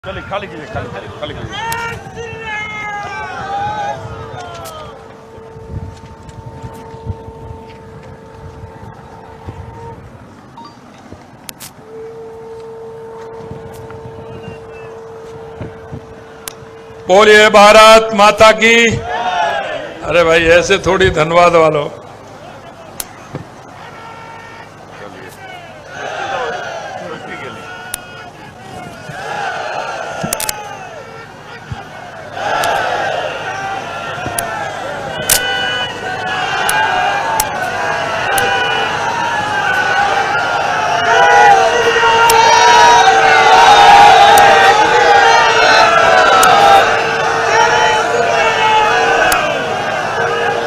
चलिए खाली कीजिए, खाली कीजिए। बोलिए भारत माता की। अरे भाई ऐसे थोड़ी धन्यवाद वालों।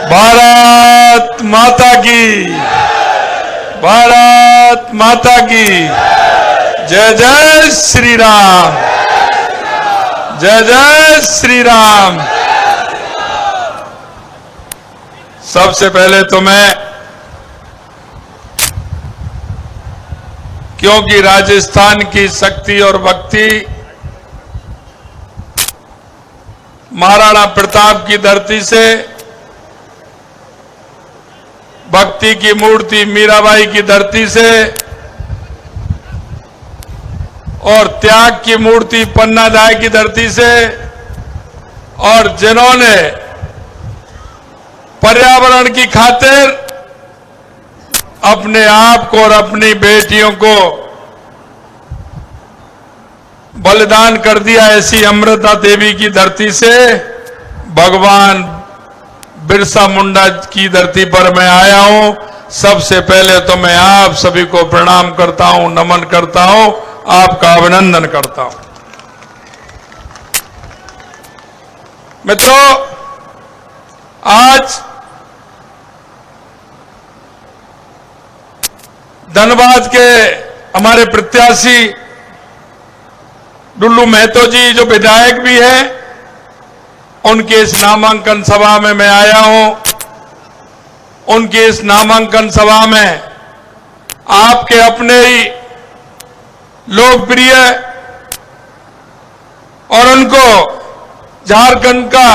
भारत माता की, भारत माता की जय जय श्री राम, जय जय श्री राम। सबसे पहले तो मैं, क्योंकि राजस्थान की शक्ति और भक्ति महाराणा प्रताप की धरती से, भक्ति की मूर्ति मीराबाई की धरती से और त्याग की मूर्ति पन्नादाय की धरती से, और जिन्होंने पर्यावरण की खातिर अपने आप को और अपनी बेटियों को बलिदान कर दिया, ऐसी अमृता देवी की धरती से, भगवान बिरसा मुंडा की धरती पर मैं आया हूं। सबसे पहले तो मैं आप सभी को प्रणाम करता हूं, नमन करता हूं, आपका अभिनंदन करता हूं। मित्रों, आज धनबाद के हमारे प्रत्याशी डुल्लू महतो जी जो विधायक भी हैं, उनके इस नामांकन सभा में मैं आया हूं। उनकी इस नामांकन सभा में आपके अपने ही लोकप्रिय और उनको झारखंड का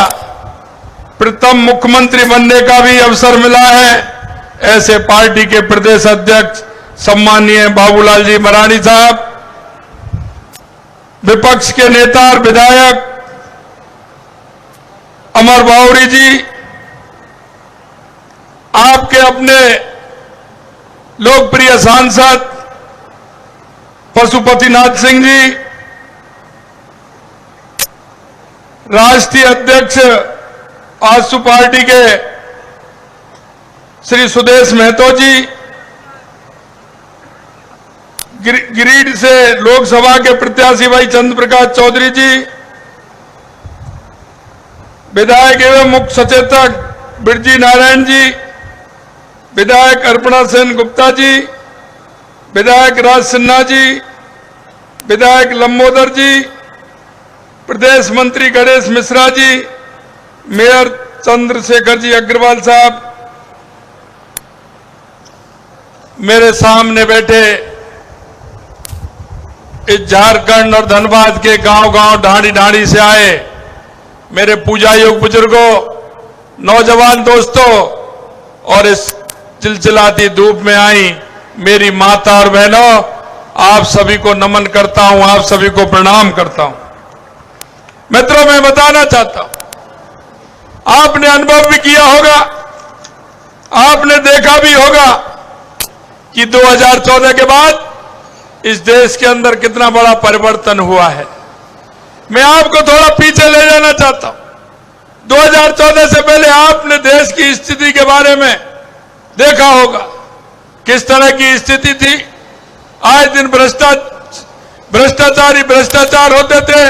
प्रथम मुख्यमंत्री बनने का भी अवसर मिला है, ऐसे पार्टी के प्रदेश अध्यक्ष सम्माननीय बाबूलाल जी मरांडी साहब, विपक्ष के नेता और विधायक अमर बावरी जी, आपके अपने लोकप्रिय सांसद पशुपतिनाथ सिंह जी, राष्ट्रीय अध्यक्ष आजसू पार्टी के श्री सुदेश महतो जी, गिरिडीह से लोकसभा के प्रत्याशी भाई चंद्र प्रकाश चौधरी जी, विधायक एवं मुख्य सचेतक बिरजी नारायण जी, विधायक अर्पणा सेन गुप्ता जी, विधायक राज सिन्हा जी, विधायक लंबोदर जी, प्रदेश मंत्री गणेश मिश्रा जी, मेयर चंद्रशेखर जी अग्रवाल साहब, मेरे सामने बैठे इस झारखंड और धनबाद के गांव-गांव ढाणी ढाणी से आए मेरे पूजा योग बुजुर्गों, नौजवान दोस्तों, और इस चिलचिलाती धूप में आई मेरी माता और बहनों, आप सभी को नमन करता हूं, आप सभी को प्रणाम करता हूं। मित्रों, मैं बताना चाहता हूं, आपने अनुभव भी किया होगा, आपने देखा भी होगा कि 2014 के बाद इस देश के अंदर कितना बड़ा परिवर्तन हुआ है। मैं आपको थोड़ा पीछे ले जाना चाहता हूं। 2014 से पहले आपने देश की स्थिति के बारे में देखा होगा, किस तरह की स्थिति थी। आए दिन भ्रष्टाचारी भ्रष्टाचार होते थे,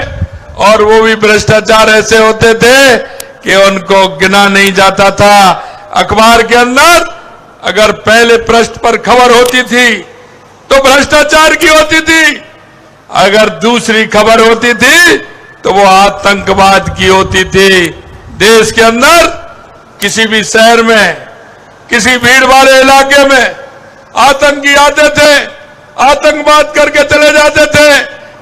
और वो भी भ्रष्टाचार ऐसे होते थे कि उनको गिना नहीं जाता था। अखबार के अंदर अगर पहले पृष्ठ पर खबर होती थी तो भ्रष्टाचार की होती थी, अगर दूसरी खबर होती थी तो वो आतंकवाद की होती थी। देश के अंदर किसी भी शहर में, किसी भीड़ वाले इलाके में आतंकी आते थे, आतंकवाद करके चले जाते थे,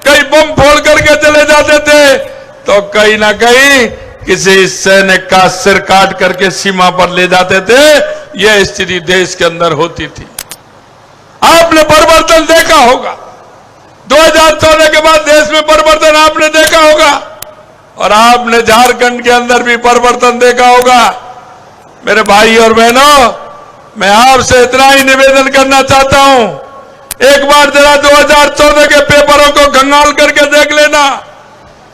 कहीं बम फोड़ करके चले जाते थे तो कहीं ना कहीं किसी सैनिक का सिर काट करके सीमा पर ले जाते थे। यह स्थिति देश के अंदर होती थी। आपने परिवर्तन देखा होगा, 2014 के बाद देश में परिवर्तन आपने देखा होगा, और आपने झारखंड के अंदर भी परिवर्तन देखा होगा। मेरे भाई और बहनों, मैं आपसे इतना ही निवेदन करना चाहता हूं, एक बार जरा 2014 के पेपरों को खंगाल करके देख लेना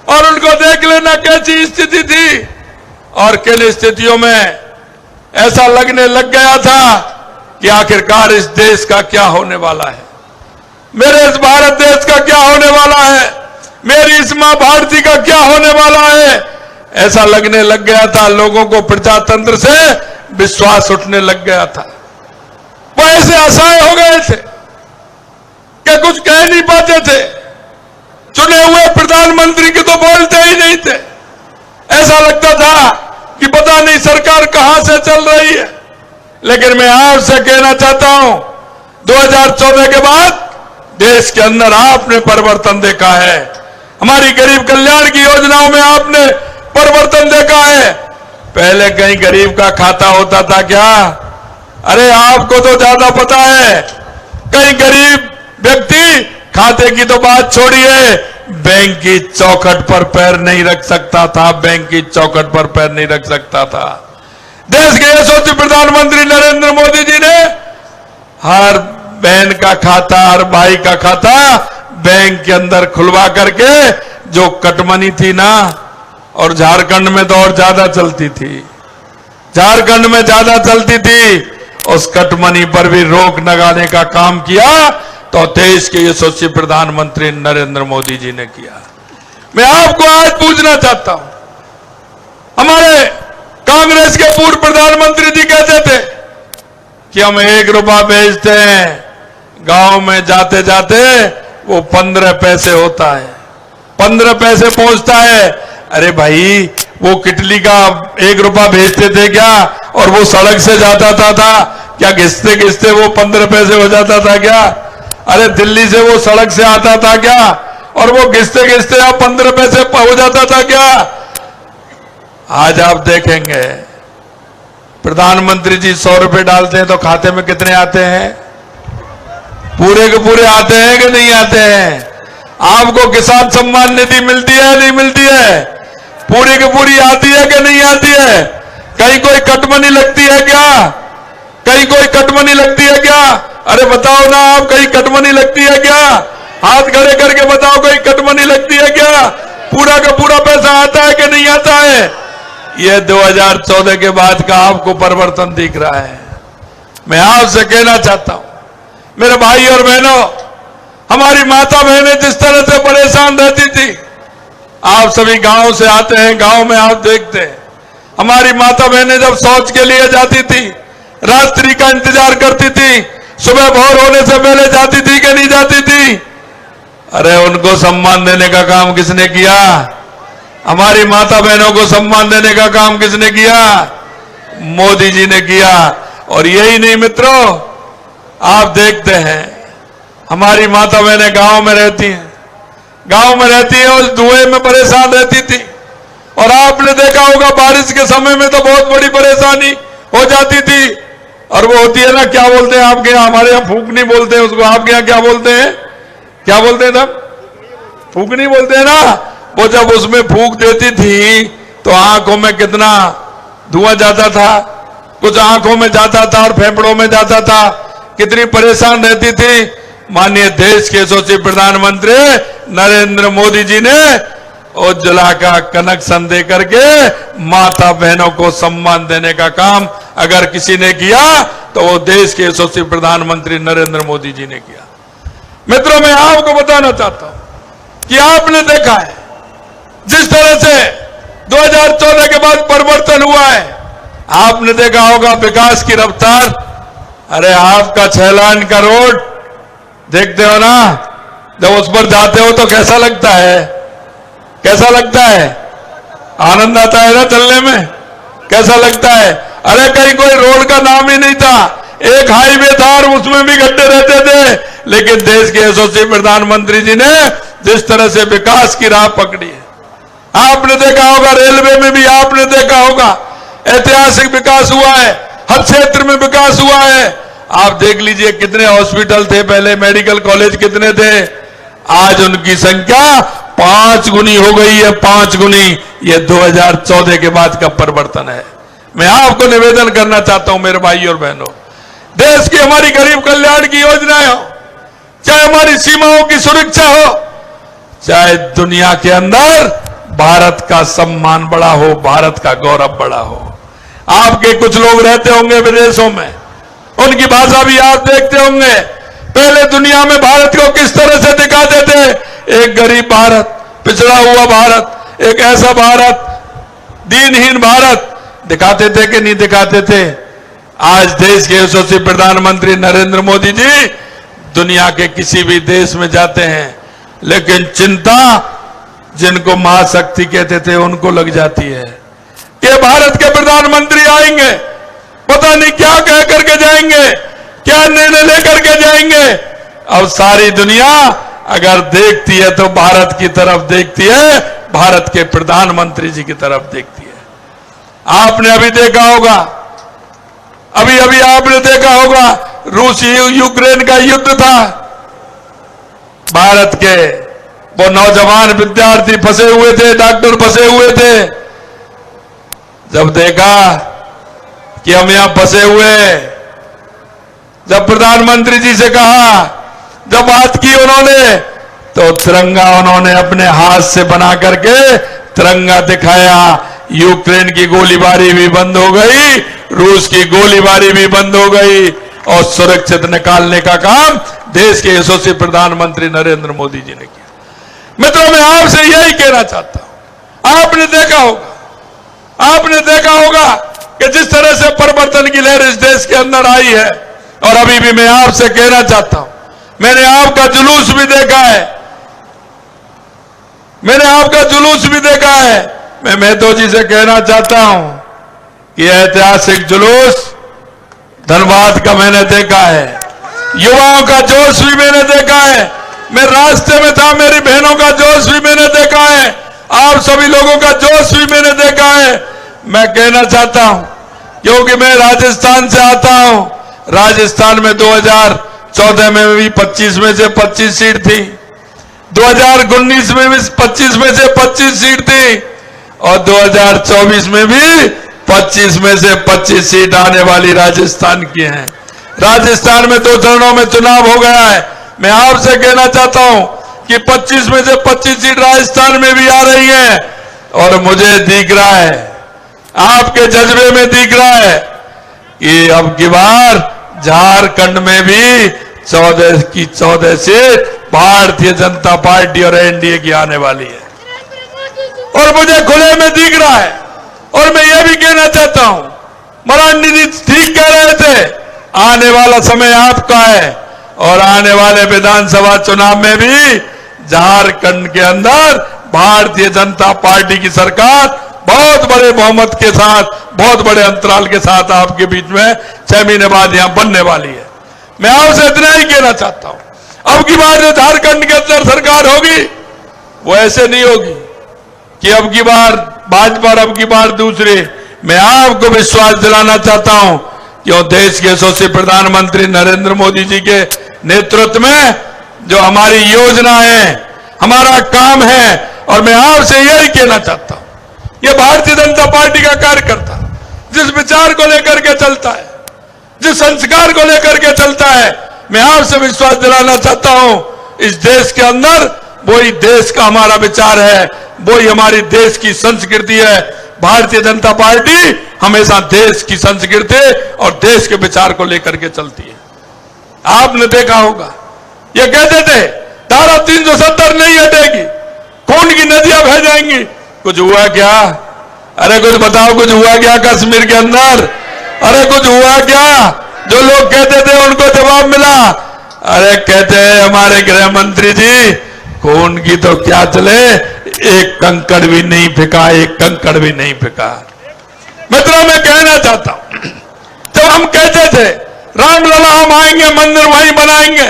और उनको देख लेना कैसी स्थिति थी और किन स्थितियों में ऐसा लगने लग गया था कि आखिरकार इस देश का क्या होने वाला है, मेरे इस भारत देश का क्या होने वाला है, मेरी इस मां भारती का क्या होने वाला है। ऐसा लगने लग गया था, लोगों को प्रजातंत्र से विश्वास उठने लग गया था। वो ऐसे असहाय हो गए थे कि कुछ कह नहीं पाते थे। चुने हुए प्रधानमंत्री की तो बोलते ही नहीं थे। ऐसा लगता था कि पता नहीं सरकार कहां से चल रही है। लेकिन मैं आपसे कहना चाहता हूं, 2014 के बाद देश के अंदर आपने परिवर्तन देखा है। हमारी गरीब कल्याण की योजनाओं में आपने परिवर्तन देखा है। पहले कहीं गरीब का खाता होता था क्या? अरे आपको तो ज्यादा पता है। कहीं गरीब व्यक्ति खाते की तो बात छोड़िए, बैंक की चौखट पर पैर नहीं रख सकता था, बैंक की चौखट पर पैर नहीं रख सकता था। देश के यशस्वी प्रधानमंत्री नरेंद्र मोदी जी ने हर बहन का खाता, हर भाई का खाता बैंक के अंदर खुलवा करके जो कटमनी थी ना, और झारखंड में तो और ज्यादा चलती थी, झारखंड में ज्यादा चलती थी, उस कटमनी पर भी रोक लगाने का काम किया तो देश के यशस्वी प्रधानमंत्री नरेंद्र मोदी जी ने किया। मैं आपको आज पूछना चाहता हूं, हमारे कांग्रेस के पूर्व प्रधानमंत्री जी कहते थे कि हम 1 रुपया बेचते हैं, गांव में जाते जाते वो 15 पैसे होता है, 15 पैसे पहुंचता है। अरे भाई, वो किटली का 1 रुपया भेजते थे क्या? और वो सड़क से जाता था क्या? घिसते घिसते वो 15 पैसे हो जाता था क्या? अरे दिल्ली से वो सड़क से आता था क्या? और वो घिसते घिसते आप 15 पैसे हो जाता था क्या? आज आप देखेंगे प्रधानमंत्री जी 100 रुपए डालते हैं तो खाते में कितने आते हैं? पूरे के पूरे आते हैं कि नहीं आते हैं? आपको किसान सम्मान निधि मिलती है नहीं मिलती है? पूरी की पूरी आती है कि नहीं आती है? कहीं कोई कटमनी लगती है क्या? कहीं कोई कटमनी लगती है क्या? अरे बताओ ना आप, कहीं कटमनी लगती है क्या? हाथ खड़े करके बताओ, कहीं कटमनी लगती है क्या? पूरा का पूरा पैसा आता है कि नहीं आता है? यह 2014 के बाद का आपको परिवर्तन दिख रहा है। मैं आपसे कहना चाहता हूं, मेरे भाई और बहनों, हमारी माता बहनें जिस तरह से परेशान रहती थी, आप सभी गांव से आते हैं, गांव में आप देखते हैं, हमारी माता बहनें जब शौच के लिए जाती थी, रात्रि का इंतजार करती थी, सुबह भोर होने से पहले जाती थी कि नहीं जाती थी? अरे उनको सम्मान देने का काम किसने किया? हमारी माता बहनों को सम्मान देने का काम किसने किया? मोदी जी ने किया। और यही नहीं मित्रों, आप देखते हैं हमारी माता बहनें गांव में रहती हैं, गांव में रहती हैं, उस धुएं में परेशान रहती थी। और आपने देखा होगा बारिश के समय में तो बहुत बड़ी परेशानी हो जाती थी। और वो होती है ना, क्या बोलते हैं आपके यहाँ? हमारे यहाँ फूकनी बोलते हैं उसको, आपके यहाँ क्या बोलते हैं? क्या बोलते हैं तब? फूकनी बोलते हैं ना। वो जब उसमें फूक देती थी तो आंखों में कितना धुआं जाता था, कुछ आंखों में जाता था और फेफड़ों में जाता था, कितनी परेशान रहती थी। माननीय देश के यशस्वी प्रधानमंत्री नरेंद्र मोदी जी ने उज्ज्वला का कनेक्शन दे करके माता बहनों को सम्मान देने का काम अगर किसी ने किया तो वो देश के यशस्वी प्रधानमंत्री नरेंद्र मोदी जी ने किया। मित्रों, मैं आपको बताना चाहता हूं कि आपने देखा है जिस तरह से 2014 के बाद परिवर्तन हुआ है, आपने देखा होगा विकास की रफ्तार। अरे आपका 6 लाइन का रोड देखते हो ना, जब उस पर जाते हो तो कैसा लगता है? कैसा लगता है? आनंद आता है ना चलने में? कैसा लगता है? अरे कहीं कोई रोड का नाम ही नहीं था, एक हाईवे था और उसमें भी गड्ढे रहते थे, लेकिन देश के यशस्वी प्रधानमंत्री जी ने जिस तरह से विकास की राह पकड़ी है। आपने देखा होगा रेलवे में भी आपने देखा होगा ऐतिहासिक विकास हुआ है, हर क्षेत्र में विकास हुआ है। आप देख लीजिए कितने हॉस्पिटल थे पहले, मेडिकल कॉलेज कितने थे, आज उनकी संख्या 5 गुनी हो गई है, 5 गुनी। ये 2014 के बाद का परिवर्तन है। मैं आपको निवेदन करना चाहता हूं मेरे भाई और बहनों, देश की हमारी गरीब कल्याण की योजनाएं हो, चाहे हमारी सीमाओं की सुरक्षा हो, चाहे दुनिया के अंदर भारत का सम्मान बड़ा हो, भारत का गौरव बड़ा हो। आपके कुछ लोग रहते होंगे विदेशों में, उनकी भाषा भी आप देखते होंगे। पहले दुनिया में भारत को किस तरह से दिखाते थे, एक गरीब भारत, पिछड़ा हुआ भारत, एक ऐसा भारत, दीनहीन भारत दिखाते थे कि नहीं दिखाते थे। आज देश के यशस्वी प्रधानमंत्री नरेंद्र मोदी जी दुनिया के किसी भी देश में जाते हैं, लेकिन चिंता जिनको महाशक्ति कहते थे उनको लग जाती है कि भारत के प्रधानमंत्री आएंगे, पता नहीं क्या कह करके जाएंगे, क्या निर्णय लेकर के जाएंगे। अब सारी दुनिया अगर देखती है तो भारत की तरफ देखती है, भारत के प्रधानमंत्री जी की तरफ देखती है। आपने अभी देखा होगा, अभी अभी आपने देखा होगा रूस यूक्रेन का युद्ध था। भारत के वो नौजवान विद्यार्थी फंसे हुए थे, डॉक्टर फंसे हुए थे। जब देखा कि हम यहां फंसे हुए, जब प्रधानमंत्री जी से कहा, जब बात की उन्होंने, तो तिरंगा उन्होंने अपने हाथ से बना करके तिरंगा दिखाया। यूक्रेन की गोलीबारी भी बंद हो गई, रूस की गोलीबारी भी बंद हो गई और सुरक्षित निकालने का काम देश के यशस्वी प्रधानमंत्री नरेंद्र मोदी जी ने किया। मित्रों, मैं आपसे यही कहना चाहता हूं, आपने देखा होगा कि जिस तरह से परिवर्तन की लहर इस देश के अंदर आई है, और अभी भी मैं आपसे कहना चाहता हूं, मैंने आपका जुलूस भी देखा है, मैं मेहतो जी से कहना चाहता हूं कि ऐतिहासिक जुलूस धनबाद का मैंने देखा है, युवाओं का जोश भी मैंने देखा है, मैं रास्ते में था, मेरी बहनों का जोश भी मैंने देखा है, आप सभी लोगों का जोश भी मैंने देखा है। मैं कहना चाहता हूं, क्योंकि मैं राजस्थान से आता हूं, राजस्थान में 2014 में भी 25 में से 25 सीट थी, 2019 में भी 25 में से 25 सीट थी, और 2024 में भी 25 में से 25 सीट आने वाली राजस्थान की हैं। राजस्थान में 2 चरणों में चुनाव हो गया है। मैं आपसे कहना चाहता हूं कि 25 में से 25 सीट राजस्थान में भी आ रही है, और मुझे दिख रहा है, आपके जज्बे में दिख रहा है कि अब की बार झारखंड में भी 14 की 14 सीट भारतीय जनता पार्टी और एनडीए की आने वाली है, और मुझे खुले में दिख रहा है। और मैं ये भी कहना चाहता हूं, मरांडी जी ठीक कह रहे थे, आने वाला समय आपका है, और आने वाले विधानसभा चुनाव में भी झारखंड के अंदर भारतीय जनता पार्टी की सरकार बहुत बड़े बहुमत के साथ, बहुत बड़े अंतराल के साथ आपके बीच में 6 महीने बाद यहां बनने वाली है। मैं आपसे इतना ही कहना चाहता हूं, अब की बार जो झारखंड के अंदर सरकार होगी वो ऐसे नहीं होगी कि अब की बार भाजपा और अब की बार दूसरी। मैं आपको विश्वास दिलाना चाहता हूं, क्यों देश के यशस्वी प्रधानमंत्री नरेंद्र मोदी जी के नेतृत्व में जो हमारी योजना है, हमारा काम है, और मैं आपसे यही कहना चाहता हूं, ये भारतीय जनता पार्टी का कार्यकर्ता जिस विचार को लेकर के चलता है, जिस संस्कार को लेकर के चलता है, मैं आपसे विश्वास दिलाना चाहता हूं, इस देश के अंदर वही देश का हमारा विचार है, वही हमारी देश की संस्कृति है। भारतीय जनता पार्टी हमेशा देश की संस्कृति और देश के विचार को लेकर के चलती है। आपने देखा होगा, ये कहते थे धारा 370 नहीं हटेगी, खून की नदियां बह जाएंगी। कुछ हुआ क्या? अरे कुछ बताओ, कुछ हुआ क्या कश्मीर के अंदर? अरे कुछ हुआ क्या? जो लोग कहते थे उनको जवाब मिला। अरे कहते हैं हमारे गृह मंत्री जी, खून की तो क्या चले, एक कंकड़ भी नहीं फेंका, एक कंकड़ भी नहीं फेंका। मित्रों, मैं कहना चाहता हूं, जब हम कहते थे रामलला हम आएंगे, मंदिर वहीं बनाएंगे,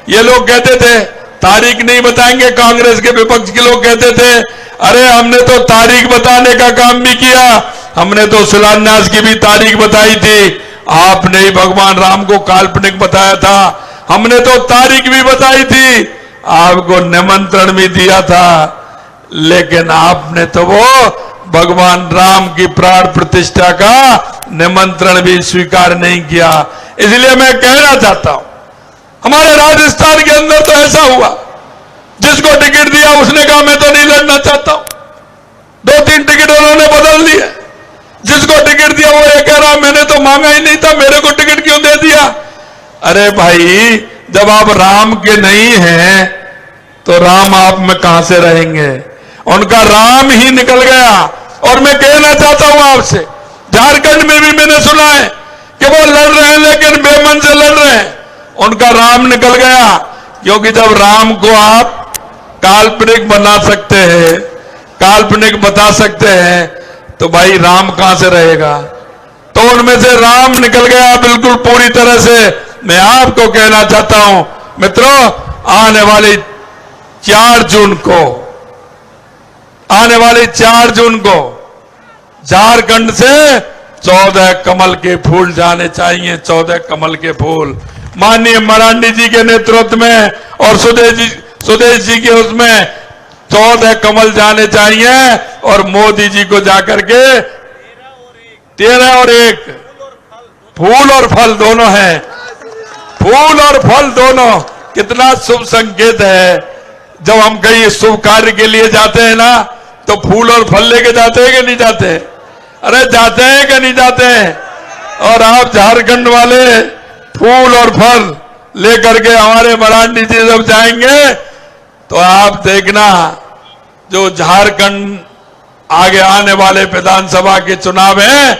ये लोग कहते थे तारीख नहीं बताएंगे। कांग्रेस के विपक्ष के लोग कहते थे अरे हमने तो तारीख बताने का काम भी किया, हमने तो शिलान्यास की भी तारीख बताई थी, आपने ही भगवान राम को काल्पनिक बताया था, हमने तो तारीख भी बताई थी, आपको निमंत्रण भी दिया था, लेकिन आपने तो वो भगवान राम की प्राण प्रतिष्ठा का निमंत्रण भी स्वीकार नहीं किया। इसलिए मैं कहना चाहता हूं, हमारे राजस्थान के अंदर तो ऐसा हुआ, जिसको टिकट दिया उसने कहा मैं तो नहीं लड़ना चाहता हूं, 2-3 टिकट उन्होंने बदल दिए। जिसको टिकट दिया वो ये कह रहा मैंने तो मांगा ही नहीं था, मेरे को टिकट क्यों दे दिया। अरे भाई, जब आप राम के नहीं हैं तो राम आप में कहां से रहेंगे। उनका राम ही निकल गया। और मैं कहना चाहता हूं आपसे, झारखंड में भी मैंने सुना है कि वो लड़ रहे हैं लेकिन बेमन से लड़ रहे हैं, उनका राम निकल गया। क्योंकि जब राम को आप काल्पनिक बना सकते हैं, काल्पनिक बता सकते हैं, तो भाई राम कहां से रहेगा। तो उनमें से राम निकल गया बिल्कुल पूरी तरह से। मैं आपको कहना चाहता हूं मित्रों, आने वाली 4 जून को झारखंड से 14 कमल के फूल जाने चाहिए, 14 कमल के फूल। माननीय मरांडी जी के नेतृत्व में और सुदेश जी के उसमें 14 कमल जाने चाहिए और मोदी जी को जाकर के 13 और 1 फूल और फल दोनों हैं, फूल और फल दोनों। कितना शुभ संकेत है। जब हम कहीं शुभ कार्य के लिए जाते हैं ना, तो फूल और फल लेके जाते हैं कि नहीं जाते हैं। अरे जाते हैं कि नहीं जाते हैं। और आप झारखंड वाले फूल और फल लेकर के हमारे मरांडी जी जब जाएंगे तो आप देखना, जो झारखंड आगे आने वाले विधानसभा के चुनाव हैं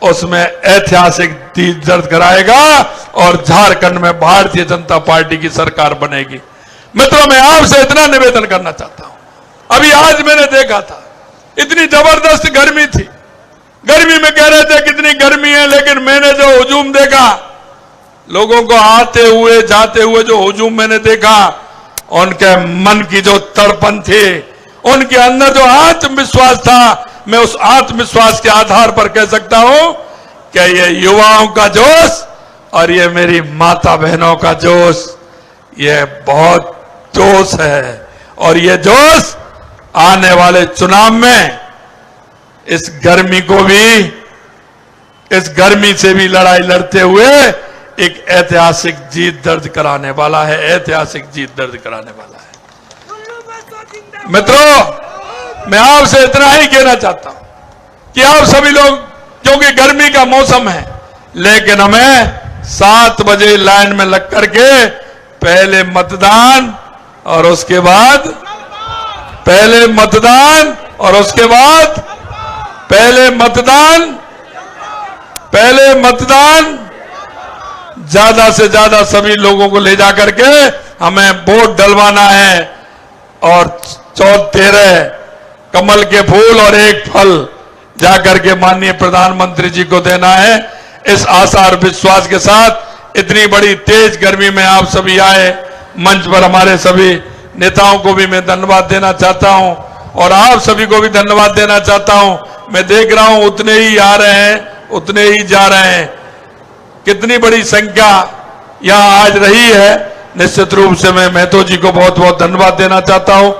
उसमें ऐतिहासिक जीत दर्ज कराएगा और झारखंड में भारतीय जनता पार्टी की सरकार बनेगी। मित्रों, मैं आपसे इतना निवेदन करना चाहता हूं। अभी आज मैंने देखा था, इतनी जबरदस्त गर्मी थी, गर्मी में कह रहे थे कितनी गर्मी है, लेकिन मैंने जो हुजूम देखा, लोगों को आते हुए जाते हुए जो हुजूम मैंने देखा, उनके मन की जो तड़पन थी, उनके अंदर जो आत्मविश्वास था, मैं उस आत्मविश्वास के आधार पर कह सकता हूं कि ये युवाओं का जोश और ये मेरी माता बहनों का जोश, ये बहुत जोश है। और ये जोश आने वाले चुनाव में इस गर्मी को भी, इस गर्मी से भी लड़ाई लड़ते हुए एक ऐतिहासिक जीत दर्ज कराने वाला है, ऐतिहासिक जीत दर्ज कराने वाला है। मित्रों, मैं आपसे इतना ही कहना चाहता हूं कि आप सभी लोग, क्योंकि गर्मी का मौसम है, लेकिन हमें 7 बजे लाइन में लग करके पहले मतदान और उसके बाद पहले मतदान और उसके बाद पहले मतदान ज्यादा से ज्यादा सभी लोगों को ले जाकर के हमें वोट डलवाना है और 13 कमल के फूल और 1 फल जाकर के माननीय प्रधानमंत्री जी को देना है। इस आशा और विश्वास के साथ इतनी बड़ी तेज गर्मी में आप सभी आए, मंच पर हमारे सभी नेताओं को भी मैं धन्यवाद देना चाहता हूं और आप सभी को भी धन्यवाद देना चाहता हूं। मैं देख रहा हूं उतने ही आ रहे हैं, उतने ही जा रहे हैं। कितनी बड़ी संख्या यहां आज रही है। निश्चित रूप से मैं महतो जी को बहुत बहुत धन्यवाद देना चाहता हूं।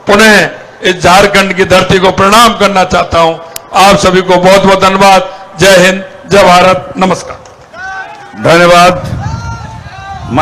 पुनः इस झारखंड की धरती को प्रणाम करना चाहता हूं। आप सभी को बहुत बहुत धन्यवाद। जय हिंद, जय भारत, नमस्कार। धन्यवाद।